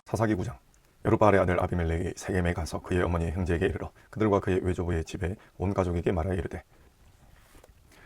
사사기 9장. 여룻바알의 아들 아비멜렉이 세겜에 가서 그의 어머니의 형제에게 이르러 그들과 그의 외조부의 집에 온 가족에게 말하여 이르되,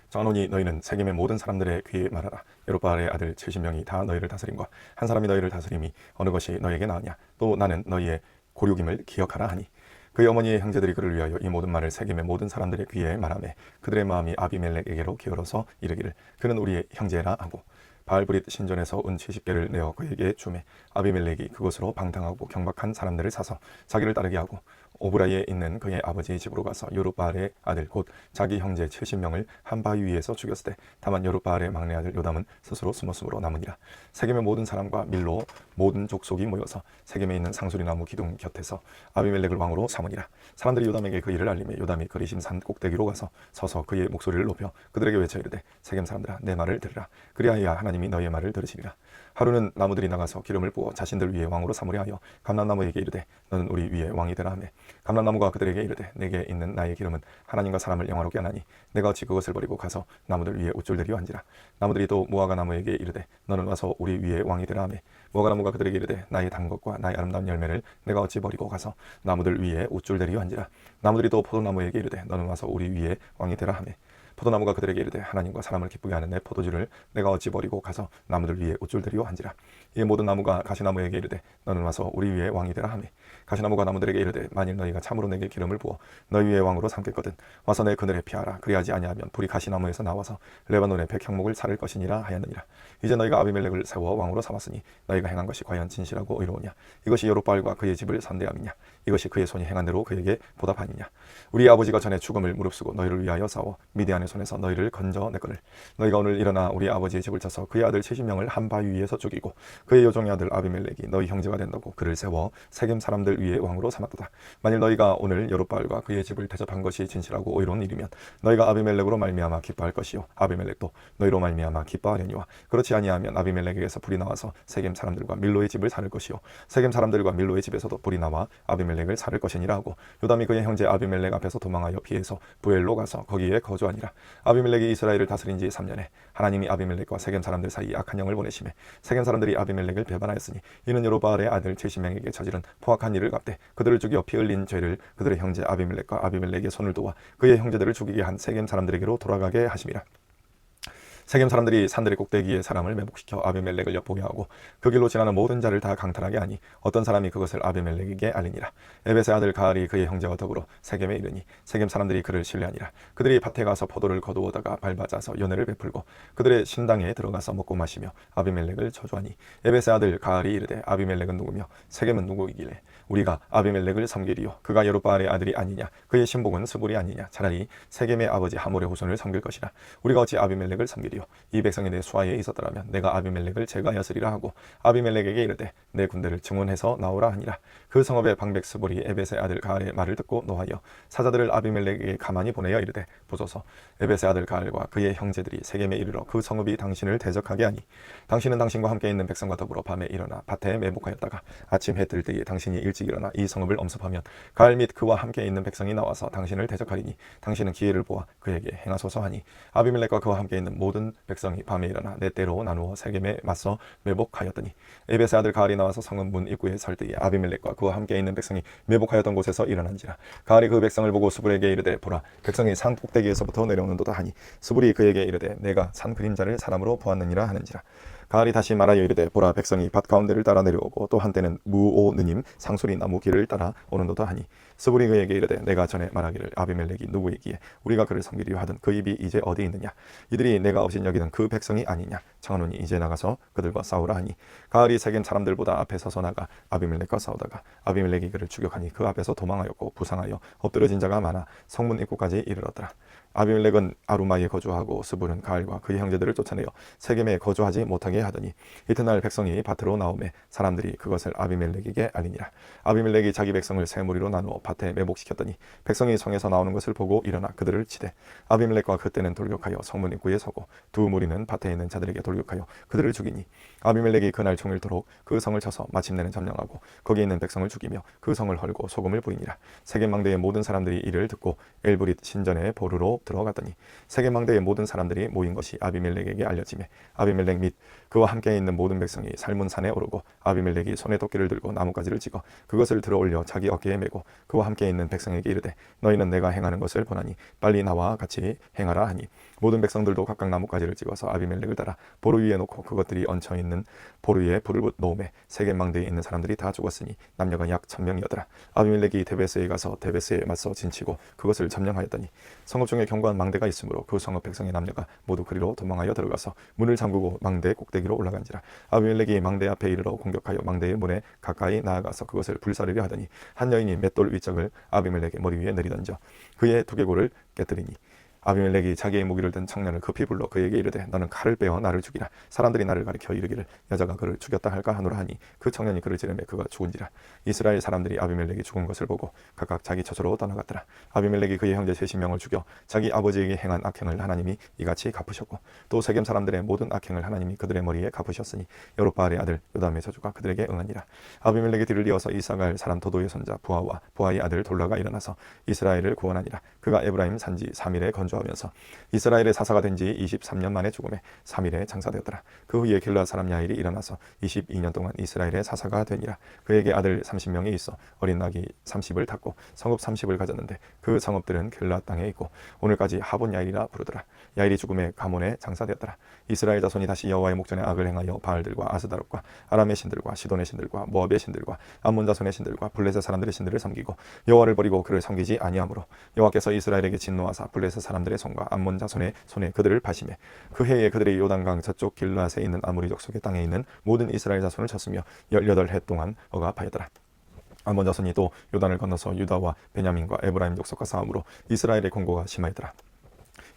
장하노니 너희는 세겜의 모든 사람들의 귀에 말하라. 여룻바알의 아들 70명이 다 너희를 다스림과 한 사람이 너희를 다스림이 어느 것이 너희에게 나으냐. 또 나는 너희의 고륙임을 기억하라 하니, 그의 어머니의 형제들이 그를 위하여 이 모든 말을 세겜의 모든 사람들의 귀에 말하매 그들의 마음이 아비멜렉에게로 기울어서 이르기를 그는 우리의 형제라 하고, 바알브릿 신전에서 은 70개를 내어 그에게 주매 아비멜렉이 그곳으로 방탕하고 경박한 사람들을 사서 자기를 따르게 하고 오브라에 있는 그의 아버지의 집으로 가서 여룻바알의 아들 곧 자기 형제 70명을 한 바위 위에서 죽였을 때, 다만 여룻바알의 막내 아들 요담은 스스로 숨었으므로 남으니라. 세겜의 모든 사람과 밀로 모든 족속이 모여서 세겜에 있는 상수리나무 기둥 곁에서 아비멜렉을 왕으로 삼으니라. 사람들이 요담에게 그 일을 알리매 요담이 그리심 산 꼭대기로 가서 서서 그의 목소리를 높여 그들에게 외쳐 이르되, 세겜 사람들아 내 말을 들으라. 그리하여 하나님이 너희의 말을 들으시리라. 하루는 나무들이 나가서 기름을 부어 자신들 위에 왕으로 삼으려 하여 감람나무에게 이르되, 너는 우리 위에 왕이 되라 하매 감람나무가 그들에게 이르되, 내게 있는 나의 기름은 하나님과 사람을 영화롭게 하나니 내가 어찌 그것을 버리고 가서 나무들 위에 옷줄대리오 한지라. 나무들이 또 무화과 나무에게 이르되, 너는 와서 우리 위에 왕이 되라 하매 무화과 나무가 그들에게 이르되, 나의 단 것과 나의 아름다운 열매를 내가 어찌 버리고 가서 나무들 위에 옷줄대리오 한지라. 나무들이 또 포도나무에게 이르되, 너는 와서 우리 위에 왕이 되라 하매 포도나무가 그들에게 이르되, 하나님과 사람을 기쁘게 하는 내 포도주를 내가 어찌 버리고 가서 나무들 위에 옷줄대리오 한지라. 이 모든 나무가 가시나무에게 이르되, 너는 와서 우리 위에 왕이 되라 하매 가시나무가 나무들에게 이르되, 만일 너희가 참으로 내게 기름을 부어 너희 위에 왕으로 삼겠거든 와서 내 그늘에 피하라. 그리하지 아니하면 불이 가시나무에서 나와서 레바논의 백향목을 사를 것이니라 하였느니라. 이제 너희가 아비멜렉을 세워 왕으로 삼았으니 너희가 행한 것이 과연 진실하고 의로우냐. 이것이 여룻바알과 그의 집을 선대함이냐. 이것이 그의 손이 행한 대로 그에게 보답하니냐. 우리 아버지가 전에 죽음을 무릅쓰고 너희를 위하여 싸워 미디안의 손에서 너희를 건져내거늘 너희가 오늘 일어나 우리 아버지의 집을 쳐서 그의 아들 70명을 한 바위 위에서 죽이고 그의 요종의 아들 아비멜렉이 너희 형제가 된다고 그를 세워 세겜 사람들 위에 왕으로 삼았도다. 만일 너희가 오늘 여룻바알과 그의 집을 대접한 것이 진실하고 의로운 일이면 너희가 아비멜렉으로 말미암아 기뻐할 것이요 아비멜렉도 너희로 말미암아 기뻐하려니와, 그렇지 아니하면 아비멜렉에게서 불이 나와서 세겜 사람들과 밀로의 집을 살을 것이요 세겜 사람들과 밀로의 집에서도 불이 나와 아비멜렉을 살을 것이니라 하고, 요담이 그의 형제 아비멜렉 앞에서 도망하여 피해서 부엘로 가서 거기에 거주하니라. 아비멜렉이 이스라엘을 다스린 지 3년에 하나님이 아비멜렉과 세겜 사람들 사이에 악한 영을 보내심에 세겜 사람들이 아비멜렉을 배반하였으니, 이는 여룻바알의 아들 70명에게 저지른 포악한 일을 갚되 그들을 죽여 피 흘린 죄를 그들의 형제 아비멜렉과 아비멜렉의 손을 도와 그의 형제들을 죽이게 한 세겜 사람들에게로 돌아가게 하심이라. 세겜 사람들이 산들의 꼭대기에 사람을 매복시켜 아비멜렉을 엿보게 하고 그 길로 지나는 모든 자를 다 강탈하게 하니 어떤 사람이 그것을 아비멜렉에게 알리니라. 에벳의 아들 가알이 그의 형제와 더불어 세겜에 이르니 세겜 사람들이 그를 신뢰하니라. 그들이 밭에 가서 포도를 거두어다가 밟아짜서 연회를 베풀고 그들의 신당에 들어가서 먹고 마시며 아비멜렉을 저주하니, 에벳의 아들 가알이 이르되, 아비멜렉은 누구며 세겜은 누구이길래 우리가 아비멜렉을 섬기리요. 그가 여룻바알의 아들이 아니냐. 그의 신복은 스불이 아니냐. 차라리 세겜의 아버지 하몰의 후손을 섬길 것이라. 우리가 어찌 아비멜렉을 섬기리요. 이 백성이 내 수하에 있었더라면 내가 아비멜렉을 제거하였으리라 하고 아비멜렉에게 이르되, 내 군대를 증원해서 나오라 하니라. 그 성읍의 방백 스불이 에벳의 아들 가알의 말을 듣고 노하여 사자들을 아비멜렉에게 가만히 보내어 이르되, 보소서 에벳의 아들 가알과 그의 형제들이 세겜에 이르러 그 성읍이 당신을 대적하게 하니 당신은 당신과 함께 있는 백성과 더불어 밤에 일어나 밭에 매복하였다가 아침 해 뜰 때에 당신이 일찍 일어나 이 성읍을 엄습하면 가알 및 그와 함께 있는 백성이 나와서 당신을 대적하리니 당신은 기회를 보아 그에게 행하소서 하니, 아비멜렉과 그와 함께 있는 모든 백성이 밤에 일어나 네 때로 나누어 세겜에 맞서 매복하였더니, 에벳의 아들 가알이 나와서 성읍 문 입구에 설 때에 아비멜렉과 그와 함께 있는 백성이 매복하였던 곳에서 일어난지라. 가알이 그 백성을 보고 스불에게 이르되, 보라 백성이 산 꼭대기에서부터 내려오는도다 하니, 스불이 그에게 이르되, 내가 산 그림자를 사람으로 보았느니라 하는지라. 가알이 다시 말하여 이르되, 보라 백성이 밭 가운데를 따라 내려오고 또 한때는 무오느님 상수리 나무 길을 따라 오는도다 하니, 스불이 그에게 이르되, 내가 전에 말하기를 아비멜렉이 누구이기에 우리가 그를 섬기려 하던 그 입이 이제 어디 있느냐. 이들이 내가 업신여기던 그 백성이 아니냐. 청하노니 이제 나가서 그들과 싸우라 하니, 가알이 세겜 사람들보다 앞에 서서 나가 아비멜렉과 싸우다가 아비멜렉이 그를 추격하니 그 앞에서 도망하였고 부상하여 엎드러진 자가 많아 성문 입구까지 이르렀더라. 아비멜렉은 아루마에 거주하고 스불은 가알과 그의 형제들을 쫓아내어 세겜에 거주하지 못하게 하더니, 이튿날 백성이 밭으로 나오매 사람들이 그것을 아비멜렉에게 알리니라. 아비멜렉이 자기 백성을 세 무리로 나누어 밭에 매복시켰더니 백성이 성에서 나오는 것을 보고 일어나 그들을 치되, 아비멜렉과 그때는 돌격하여 성문 입구에 서고 두 무리는 밭에 있는 자들에게 돌격하여 그들을 죽이니, 아비멜렉이 그날 종일토록 그 성을 쳐서 마침내는 점령하고 거기 있는 백성을 죽이며 그 성을 헐고 소금을 부리니라. 세겜 망대의 모든 사람들이 이를 듣고 엘브릿 신전에 보르로 땅으로 들어갔더니 세겜 망대의 모든 사람들이 모인 것이 아비멜렉에게 알려지매 아비멜렉 및 그와 함께 있는 모든 백성이 살문산에 오르고 아비멜렉이 손에 도끼를 들고 나뭇가지를 찍어 그것을 들어올려 자기 어깨에 메고 그와 함께 있는 백성에게 이르되 너희는 내가 행하는 것을 보나니 빨리 나와 같이 행하라 하니 모든 백성들도 각각 나뭇가지를 찍어서 아비멜렉을 따라 보루 위에 놓고 그것들이 얹혀 있는 보루 위에 불을 놓음에 세겜 망대에 있는 사람들이 다 죽었으니 남녀가 약 1000명이었더라. 아비멜렉이 데베스에 가서 데베스에 맞서 진치고 그것을 점령하였더니 성읍 중에 견고한 망대가 있으므로 그 성읍 백성의 남녀가 모두 그리로 도망하여 들어가서 문을 잠그고 망대 꼭대기로 올라간지라. 아비멜렉이 망대 앞에 이르러 공격하여 망대의 문에 가까이 나아가서 그것을 불사르려 하더니 한 여인이 맷돌 위짝을 아비멜렉의 머리 위에 내리던져 그의 두개골을 깨뜨리니 아비멜렉이 자기의 무기를 든 청년을 급히 불러 그에게 이르되 너는 칼을 빼어 나를 죽이라. 사람들이 나를 가리켜 이르기를 여자가 그를 죽였다 할까 하노라 하니 그 청년이 그를 찌르매 그가 죽은지라. 이스라엘 사람들이 아비멜렉이 죽은 것을 보고 각각 자기 처소로 떠나갔더라. 아비멜렉이 그의 형제 30명을 죽여 자기 아버지에게 행한 악행을 하나님이 이같이 갚으셨고 또 세겜 사람들의 모든 악행을 하나님이 그들의 머리에 갚으셨으니 여롯바알의 아들 요담의 저주가 그들에게 응하니라. 아비멜렉이 뒤를 이어서 이사갈 사람 도도의 손자 부하와 부하의 아들 돌라가 일어나서 이스라엘을 구원하니라. 그가 에브라임 산지 3일에 건조하면서 이스라엘의 사사가 된 지 23년 만에 죽음에 3일에 장사되었더라. 그 후에 길르앗 사람 야일이 일어나서 22년 동안 이스라엘의 사사가 되니라. 그에게 아들 30명이 있어 어린 낙이 30을 탔고 성읍 30을 가졌는데 그 성읍들은 길르앗 땅에 있고 오늘까지 하본 야일이라 부르더라. 야일이 죽음에 가몬에 장사되었더라. 이스라엘 자손이 다시 여호와의 목전에 악을 행하여 바알들과 아스다롯과 아람의 신들과 시돈의 신들과 모압의 신들과 암몬 자손의 신들과 블레셋 사람들의 신들을 섬기고 여호와를 버리고 그를 섬기지 아니하므로 여호와께서 이스라엘에게 진노하사 블레셋 사람들의 손과 암몬 자손의 손에 그들을 파시매 그 해에 그들의 요단강 저쪽 길르앗에 있는 아모리 족속의 땅에 있는 모든 이스라엘 자손을 쳤으며 18해 동안 억압하였더라. 암몬 자손이 또 요단을 건너서 유다와 베냐민과 에브라임 족속과 싸움으로 이스라엘의 공고가 심하였더라.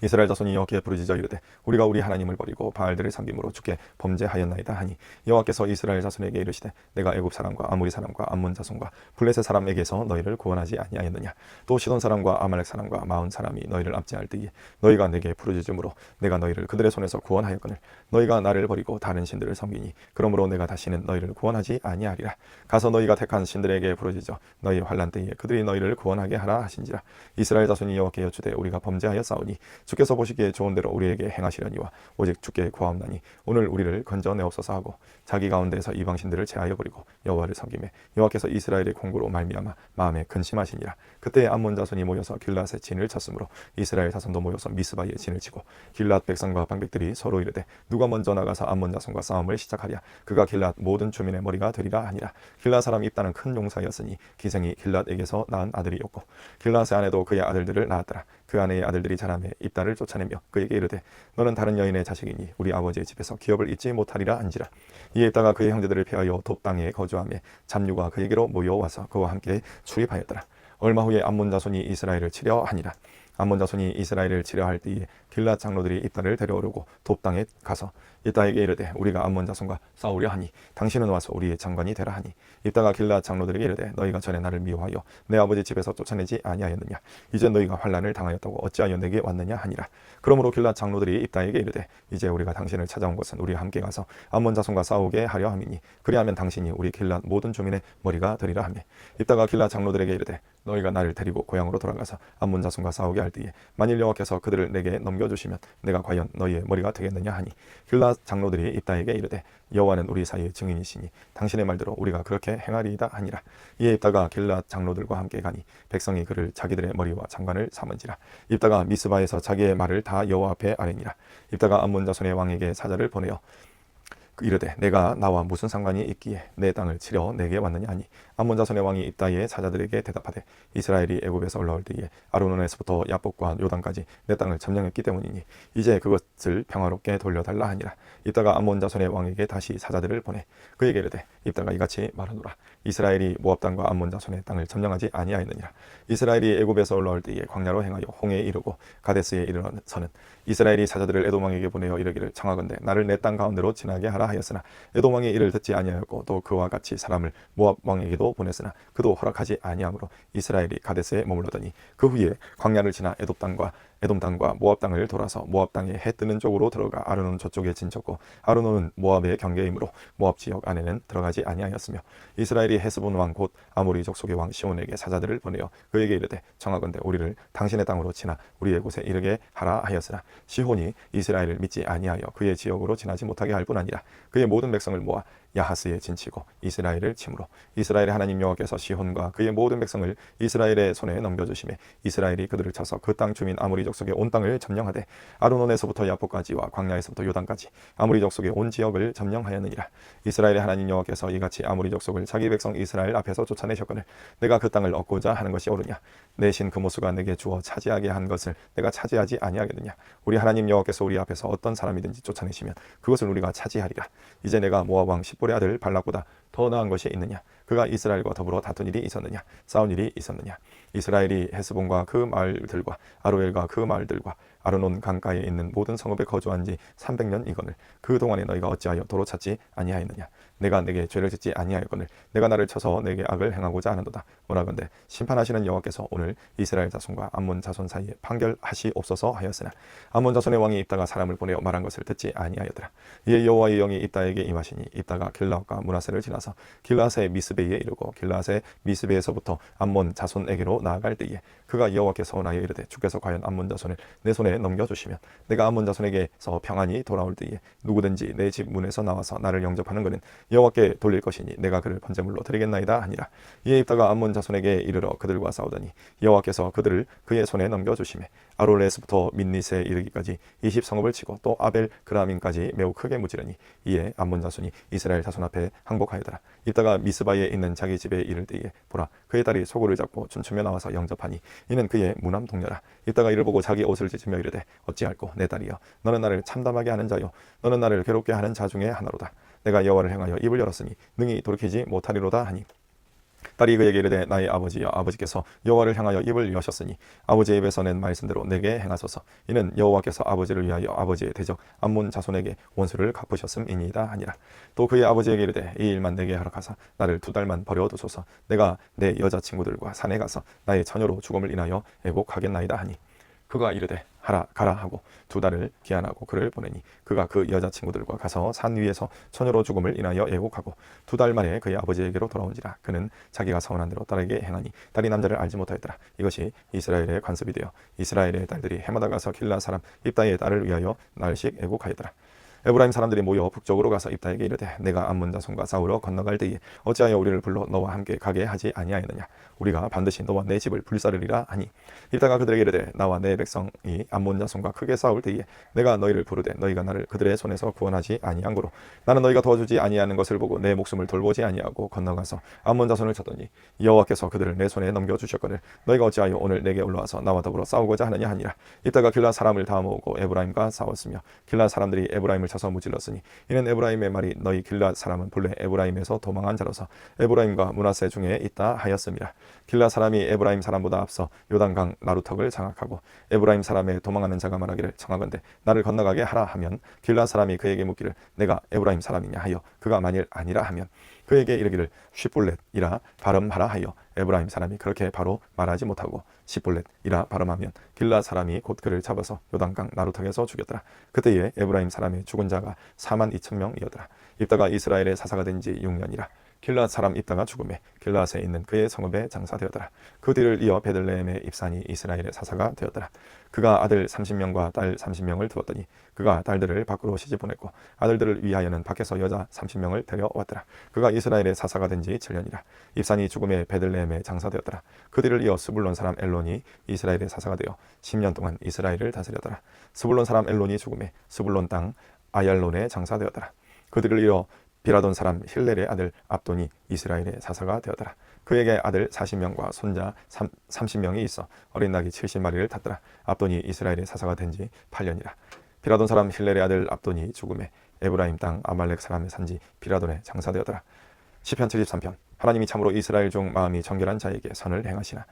이스라엘 자손이 여호와께 부르짖어 이르되 우리가 우리 하나님을 버리고 바알들을 섬김으로 주께 범죄하였나이다 하니 여호와께서 이스라엘 자손에게 이르시되 내가 애굽 사람과 아모리 사람과 암몬 자손과 블레셋 사람에게서 너희를 구원하지 아니하였느냐. 또 시돈 사람과 아말렉 사람과 마온 사람이 너희를 압제할 때에 너희가 내게 부르짖음으로 내가 너희를 그들의 손에서 구원하였거늘 너희가 나를 버리고 다른 신들을 섬기니 그러므로 내가 다시는 너희를 구원하지 아니하리라. 가서 너희가 택한 신들에게 부르짖어 너희 환난 때에 그들이 너희를 구원하게 하라 하신지라. 이스라엘 자손이 여호와께 여쭈되 우리가 범죄하였사오니 주께서 보시기에 좋은 대로 우리에게 행하시려니와 오직 주께 구하옵나니 오늘 우리를 건져내옵소서 하고 자기 가운데에서 이방신들을 제하여 버리고 여호와를 섬기매 여호와께서 이스라엘의 공고로 말미암아 마음에 근심하시니라. 그때 암몬 자손이 모여서 길르앗에 진을 쳤으므로 이스라엘 자손도 모여서 미스바에 진을 치고 길르앗 백성과 방백들이 서로 이르되 누가 먼저 나가서 암몬 자손과 싸움을 시작하랴. 그가 길르앗 모든 주민의 머리가 되리라 하니라. 길르앗 사람 입다는 큰 용사였으니 기생이 길르앗에게서 낳은 아들이었고 길르앗의 아내도 그의 아들들을 낳았더라. 그 아내의 아들들이 자라매 입다를 쫓아내며 그에게 이르되 너는 다른 여인의 자식이니 우리 아버지의 집에서 기업을 잊지 못하리라 한지라. 이에 입다가 그의 형제들을 피하여 돕 땅에 거주하며 잡류가 그에게로 모여와서 그와 함께 출입하였더라. 얼마 후에 암몬 자손이 이스라엘을 치려 하니라. 암몬 자손이 이스라엘을 치려 할 때에 길르앗 장로들이 입다를 데려오려고 돕 땅에 가서 입다에게 이르되 우리가 암몬 자손과 싸우려 하니 당신은 와서 우리의 장관이 되라 하니 입다가 길르앗 장로들에게 이르되 너희가 전에 나를 미워하여 내 아버지 집에서 쫓아내지 아니하였느냐. 이제 너희가 환난을 당하였다고 어찌하여 내게 왔느냐 하니라. 그러므로 길르앗 장로들이 입다에게 이르되 이제 우리가 당신을 찾아온 것은 우리와 함께 가서 암몬 자손과 싸우게 하려 함이니 그리하면 당신이 우리 길르앗 모든 주민의 머리가 되리라 하며 입다가 길르앗 장로들에게 이르되 너희가 나를 데리고 고향으로 돌아가서 암몬 자손과 싸우게 할 때에 만일 여호와께서 그들을 내게 넘겨주시면 내가 과연 너희의 머리가 되겠느냐 하니 길르앗 장로들이 입다에게 이르되 여호와는 우리 사이의 증인이시니 당신의 말대로 우리가 그렇게 행하리이다 하니라. 이에 입다가 길르앗 장로들과 함께 가니 백성이 그를 자기들의 머리와 장관을 삼은지라. 입다가 미스바에서 자기의 말을 다 여호와 앞에 아뢰니라. 입다가 암몬 자손의 왕에게 사자를 보내어 이르되 내가 나와 무슨 상관이 있기에 내 땅을 치려 내게 왔느냐 하니 암몬 자손의 왕이 입다의 사자들에게 대답하되 이스라엘이 애굽에서 올라올 때에 아르논에서부터 야복과 요단까지 내 땅을 점령했기 때문이니 이제 그것을 평화롭게 돌려달라 하니라. 입다가 암몬 자손의 왕에게 다시 사자들을 보내 그에게 이르되 입다가 이같이 말하노라. 이스라엘이 모압 땅과 암몬 자손의 땅을 점령하지 아니하였느니라. 이스라엘이 애굽에서 올라올 때에 광야로 행하여 홍해에 이르고 가데스에 이르러서는 이스라엘이 사자들을 에돔 왕에게 보내어 이르기를 청하건대 나를 내 땅 가운데로 지나게 하라 하였으나 에돔 왕이 이를 듣지 아니하였고 또 그와 같이 사람을 모압 왕에게도 보냈으나 그도 허락하지 아니하므로 이스라엘이 가데스에 머물러더니 그 후에 광야를 지나 에돔 땅과 에돔 땅과 모압 땅을 돌아서 모압 땅의 해 뜨는 쪽으로 들어가 아르논 저쪽에 진쳤고 아르논은 모압의 경계이므로 모압 지역 안에는 들어가지 아니하였으며 이스라엘이 헤스본 왕 곧 아모리 족속의 왕 시온에게 사자들을 보내어 그에게 이르되 청하건대 우리를 당신의 땅으로 지나 우리의 곳에 이르게 하라 하였으나 시온이 이스라엘을 믿지 아니하여 그의 지역으로 지나지 못하게 할 뿐 아니라 그의 모든 백성을 모아 야하스에 진치고 이스라엘을 침으로 이스라엘의 하나님 여호와께서 시혼과 그의 모든 백성을 이스라엘의 손에 넘겨주시매 이스라엘이 그들을 쳐서 그 땅 주민 아모리 족속의 온 땅을 점령하되 아르논에서부터 야포까지와 광야에서부터 요단까지 아모리 족속의 온 지역을 점령하였느니라. 이스라엘의 하나님 여호와께서 이같이 아모리 족속을 자기 백성 이스라엘 앞에서 쫓아내셨거늘 내가 그 땅을 얻고자 하는 것이 옳으냐? 내 신 그모수가 내게 주어 차지하게 한 것을 내가 차지하지 아니하겠느냐? 우리 하나님 여호와께서 우리 앞에서 어떤 사람이든지 쫓아내시면 그것을 우리가 차지하리라. 이제 내가 모압 왕 십볼의 아들 발락보다 더 나은 것이 있느냐? 그가 이스라엘과 더불어 다툰 일이 있었느냐? 싸운 일이 있었느냐? 이스라엘이 헤스본과 그 마을들과 아로엘과 그 마을들과 아르논 강가에 있는 모든 성읍에 거주한 지 300년이거늘 그 동안에 너희가 어찌하여 도로 찾지 아니하였느냐? 내가 내게 죄를 짓지 아니하였거늘 내가 나를 쳐서 내게 악을 행하고자 하는도다. 원하건대 심판하시는 여호와께서 오늘 이스라엘 자손과 암몬 자손 사이에 판결하시옵소서 하였으나 암몬 자손의 왕이 입다가 사람을 보내어 말한 것을 듣지 아니하였더라. 이에 여호와의 영이 입다에게 임하시니 입다가 길라앗과 므낫세를 지나서 길라앗의 미스베이에 이르고 길라앗의 미스베에서부터 암몬 자손에게로 나아갈 때에 그가 여호와께서 나에 이르되 주께서 과연 암몬 자손을 내 손에 넘겨주시면 내가 암몬 자손에게서 평안히 돌아올 때에 누구든지 내 집 문에서 나와서 나를 영접하는 그는 여호와께 돌릴 것이니 내가 그를 번제물로 드리겠나이다 하니라. 이에 입다가 암몬 자손에게 이르러 그들과 싸우더니 여호와께서 그들을 그의 손에 넘겨주시매 아롤레스부터 민닛에 이르기까지 20성읍을 치고 또 아벨 그라민까지 매우 크게 무찌르니 이에 암몬 자손이 이스라엘 자손 앞에 항복하였더라. 입다가 미스바에 있는 자기 집에 이를 때에 보라 그의 딸이 소고를 잡고 춤추며 나와서 영접하니 이는 그의 무남 동료라. 입다가 이를 보고 자기 옷을 찢으며 이르되 어찌할꼬 내 딸이여 너는 나를 참담하게 하는 자요 너는 나를 괴롭게 하는 자 중에 하나로다. 내가 여호와를 향하여 입을 열었으니 능히 돌이키지 못하리로다 하니 딸이 그에게 이르되 나의 아버지여 아버지께서 여호와를 향하여 입을 여셨으니 아버지의 입에서 낸 말씀대로 내게 행하소서. 이는 여호와께서 아버지를 위하여 아버지의 대적 암몬 자손에게 원수를 갚으셨음이니이다 하니라. 또 그의 아버지에게 이르되 이 일만 내게 하라카사 나를 2달만 버려두소서. 내가 내 여자친구들과 산에 가서 나의 처녀로 죽음을 인하여 애곡하겠나이다 하니 그가 이르되 하라 가라 하고 2달을 기한하고 그를 보내니 그가 그 여자친구들과 가서 산 위에서 처녀로 죽음을 인하여 애곡하고 2달 만에 그의 아버지에게로 돌아온지라. 그는 자기가 서운한 대로 딸에게 행하니 딸이 남자를 알지 못하였더라. 이것이 이스라엘의 관습이 되어 이스라엘의 딸들이 해마다 가서 길라 사람 입다의 딸을 위하여 날씩 애곡하였더라. 에브라임 사람들이 모여 북쪽으로 가서 입다에게 이르되 내가 암몬 자손과 싸우러 건너갈 때에 어찌하여 우리를 불러 너와 함께 가게 하지 아니하였느냐? 우리가 반드시 너와 내 집을 불사르리라 하니 입다가 그들에게 이르되 나와 내 백성이 암몬 자손과 크게 싸울 때에 내가 너희를 부르되 너희가 나를 그들의 손에서 구원하지 아니한고로 나는 너희가 도와주지 아니하는 것을 보고 내 목숨을 돌보지 아니하고 건너가서 암몬 자손을 쳤더니 여호와께서 그들을 내 손에 넘겨주셨거늘 너희가 어찌하여 오늘 내게 올라와서 나와 더불어 싸우고자 하느냐 하니라. 입다가 길라 사람을 다 모으고 에브라임과 싸웠으며 길라 사람들이 에브라임을 쳐서 무찔렀으니 이는 에브라임의 말이 너희 길라 사람은 본래 에브라임에서 도망한 자로서 에브라임과 므낫세 중에 있다 하였음이라. 길라 사람이 에브라임 사람보다 앞서 요단강 나루턱을 장악하고 에브라임 사람의 도망하는 자가 말하기를 청하건대 나를 건너가게 하라 하면 길라 사람이 그에게 묻기를 내가 에브라임 사람이냐 하여 그가 만일 아니라 하면 그에게 이르기를 쉿볼렛이라 발음하라 하여 에브라임 사람이 그렇게 바로 말하지 못하고 쉿볼렛이라 발음하면 길라 사람이 곧 그를 잡아서 요단강 나루턱에서 죽였더라. 그때에 에브라임 사람의 죽은 자가 42,000명이었더라. 입다가 이스라엘의 사사가 된 지 6년이라. 길라앗 사람 입다가 죽음에 길라앗에 있는 그의 성읍에 장사되었더라. 그 뒤를 이어 베들레헴의 입산이 이스라엘의 사사가 되었더라. 그가 아들 30명과 딸 30명을 두었더니 그가 딸들을 밖으로 시집보냈고 아들들을 위하여는 밖에서 여자 30명을 데려왔더라. 그가 이스라엘의 사사가 된 지 7년이라. 입산이 죽음에 베들레헴에 장사되었더라. 그 뒤를 이어 스불론 사람 엘론이 이스라엘의 사사가 되어 10년 동안 이스라엘을 다스렸더라. 스불론 사람 엘론이 죽음에 스불론 땅 아얄론에 장사되었더라. 그 뒤를 이어 비라돈 사람 힐렐의 아들 압돈이 이스라엘의 사사가 되었더라. 그에게 아들 40명과 손자 30명이 있어 어린 낙이 70마리를 탔더라. 압돈이 이스라엘의 사사가 된 지 8년이라. 비라돈 사람 힐렐의 아들 압돈이 죽음에 에브라임 땅 아말렉 사람의 산지 비라돈에 장사되었더라. 시편 73편. 하나님이 참으로 이스라엘 중 마음이 정결한 자에게 선을 행하시나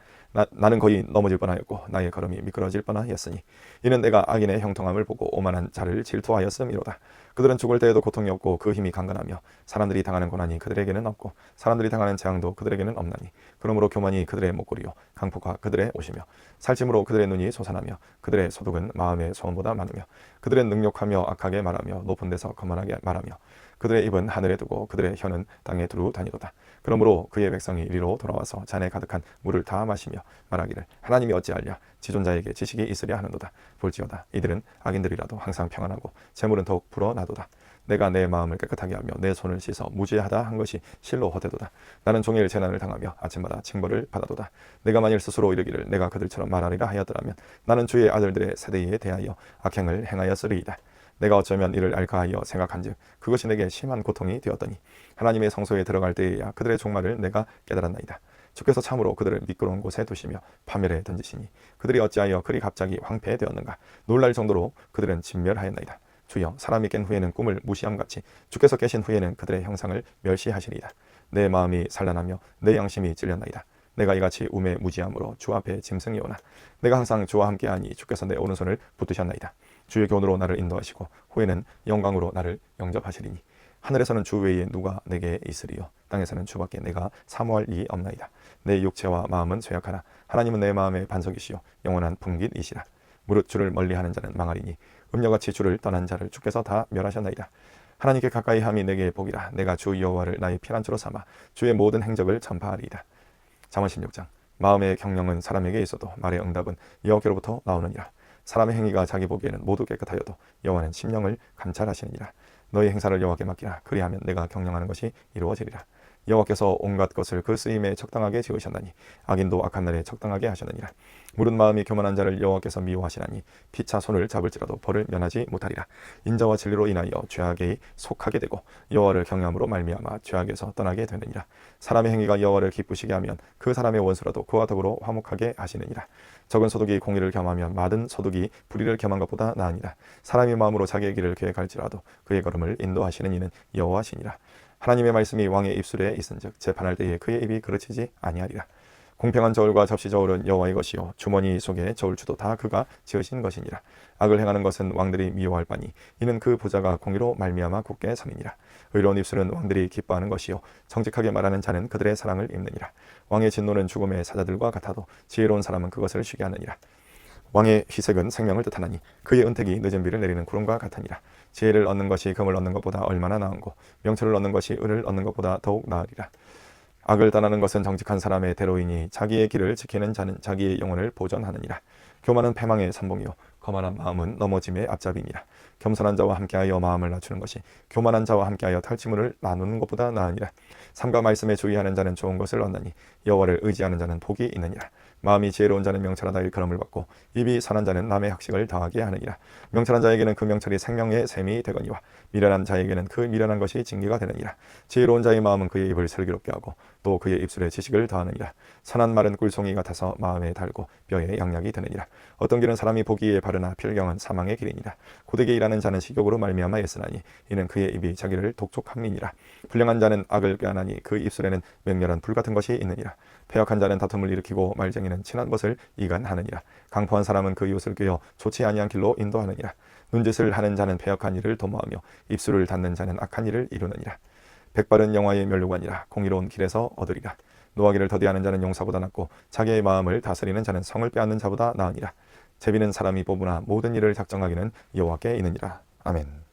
나는 거의 넘어질 뻔하였고 나의 걸음이 미끄러질 뻔하였으니 이는 내가 악인의 형통함을 보고 오만한 자를 질투하였음이로다. 그들은 죽을 때에도 고통이 없고 그 힘이 강건하며 사람들이 당하는 고난이 그들에게는 없고 사람들이 당하는 재앙도 그들에게는 없나니 그러므로 교만이 그들의 목걸이요 강포가 그들의 옷이며 살찜으로 그들의 눈이 솟아나며 그들의 소득은 마음의 소원보다 많으며 그들은 능욕하며 악하게 말하며 높은 데서 거만하게 말하며 그들의 입은 하늘에 두고 그들의 혀는 땅에 두루 다니도다. 그러므로 그의 백성이 이리로 돌아와서 잔에 가득한 물을 다 마시며 말하기를 하나님이 어찌하랴 지존자에게 지식이 있으랴 하는도다. 볼지어다 이들은 악인들이라도 항상 평안하고 재물은 더욱 불어나도다. 내가 내 마음을 깨끗하게 하며 내 손을 씻어 무죄하다 한 것이 실로 헛되도다. 나는 종일 재난을 당하며 아침마다 징벌을 받아도다. 내가 만일 스스로 이르기를 내가 그들처럼 말하리라 하였더라면 나는 주의 아들들의 세대에 대하여 악행을 행하였으리이다. 내가 어쩌면 이를 알까 하여 생각한즉 그것이 내게 심한 고통이 되었더니 하나님의 성소에 들어갈 때에야 그들의 종말을 내가 깨달았나이다. 주께서 참으로 그들을 미끄러운 곳에 두시며 파멸에 던지시니 그들이 어찌하여 그리 갑자기 황폐되었는가. 놀랄 정도로 그들은 진멸하였나이다. 주여 사람이 깬 후에는 꿈을 무시함같이 주께서 계신 후에는 그들의 형상을 멸시하시리이다. 내 마음이 산란하며 내 양심이 찔렸나이다. 내가 이같이 우매 무지함으로 주 앞에 짐승이 오나 내가 항상 주와 함께하니 주께서 내 오른손을 붙드셨나이다. 주의 교훈으로 나를 인도하시고 후에는 영광으로 나를 영접하시리니 하늘에서는 주 외에 누가 내게 있으리요 땅에서는 주밖에 내가 사모할 이 없나이다. 내 육체와 마음은 쇠약하나 하나님은 내 마음의 반석이시요 영원한 풍깃이시라. 무릇 주를 멀리하는 자는 망하리니 음녀같이 주를 떠난 자를 주께서 다 멸하셨나이다. 하나님께 가까이 함이 내게 복이라. 내가 주 여호와를 나의 피난처로 삼아 주의 모든 행적을 전파하리이다. 잠언 16장. 마음의 경영은 사람에게 있어도 말의 응답은 여호와께로부터 나오느니라. 사람의 행위가 자기 보기에는 모두 깨끗하여도 여호와는 심령을 감찰하시느니라. 너희 행사를 여호와께 맡기라. 그리하면 내가 경영하는 것이 이루어지리라. 여호와께서 온갖 것을 그 쓰임에 적당하게 지으셨나니 악인도 악한 날에 적당하게 하셨느니라. 무릇 마음이 교만한 자를 여호와께서 미워하시나니 피차 손을 잡을지라도 벌을 면하지 못하리라. 인자와 진리로 인하여 죄악에 속하게 되고 여호와를 경외함으로 말미암아 죄악에서 떠나게 되느니라. 사람의 행위가 여호와를 기쁘시게 하면 그 사람의 원수라도 그와 더불어 화목하게 하시느니라. 적은 소득이 공의를 겸하면 많은 소득이 불의를 겸한 것보다 나으니라. 사람이 마음으로 자기의 길을 계획할지라도 그의 걸음을 인도하시는 이는 여호와시니라. 하나님의 말씀이 왕의 입술에 있은즉 재판할 때에 그의 입이 그르치지 아니하리라. 공평한 저울과 접시 저울은 여호와의 것이요 주머니 속에 저울추도 다 그가 지으신 것이니라. 악을 행하는 것은 왕들이 미워할 바니 이는 그 부자가 공의로 말미암아 굳게 섬이니라. 의로운 입술은 왕들이 기뻐하는 것이요 정직하게 말하는 자는 그들의 사랑을 입느니라. 왕의 진노는 죽음의 사자들과 같아도 지혜로운 사람은 그것을 쉬게 하느니라. 왕의 희색은 생명을 뜻하나니 그의 은택이 늦은 비를 내리는 구름과 같으니라. 지혜를 얻는 것이 금을 얻는 것보다 얼마나 나은고 명철을 얻는 것이 은을 얻는 것보다 더욱 나으리라. 악을 떠나는 것은 정직한 사람의 대로이니 자기의 길을 지키는 자는 자기의 영혼을 보전하느니라. 교만은 패망의 선봉이요 거만한 마음은 넘어짐의 앞잡이니라. 겸손한 자와 함께하여 마음을 낮추는 것이 교만한 자와 함께하여 탈취물을 나누는 것보다 나으니라. 삼가 말씀에 주의하는 자는 좋은 것을 얻나니 여호와를 의지하는 자는 복이 있느니라. 마음이 지혜로운 자는 명철하다 일컬음을 받고 입이 선한 자는 남의 학식을 당하게 하느니라. 명철한 자에게는 그 명철이 생명의 샘이 되거니와 미련한 자에게는 그 미련한 것이 징계가 되느니라. 지혜로운 자의 마음은 그의 입을 슬기롭게 하고 또 그의 입술에 지식을 더하느니라. 선한 말은 꿀송이 같아서 마음에 달고 뼈에 양약이 되느니라. 어떤 길은 사람이 보기에 바르나 필경은 사망의 길이니라. 고되게 일하는 자는 식욕으로 말미암아 애쓰나니 이는 그의 입이 자기를 독촉함이니라. 불량한 자는 악을 꾀하나니 그 입술에는 맹렬한 불 같은 것이 있느니라. 패역한 자는 다툼을 일으키고 말쟁이는 친한 것을 이간하느니라. 강포한 사람은 그 이웃을 꾀어 좋지 아니한 길로 인도하느니라. 눈짓을 하는 자는 패역한 일을 도모하며 입술을 닫는 자는 악한 일을 이루느니라. 백발은 영화의 면류관이라 공의로운 길에서 얻으리라. 노하기를 더디하는 자는 용사보다 낫고 자기의 마음을 다스리는 자는 성을 빼앗는 자보다 나으니라. 제비는 사람이 뽑으나 모든 일을 작정하기는 여호와께 있느니라. 아멘.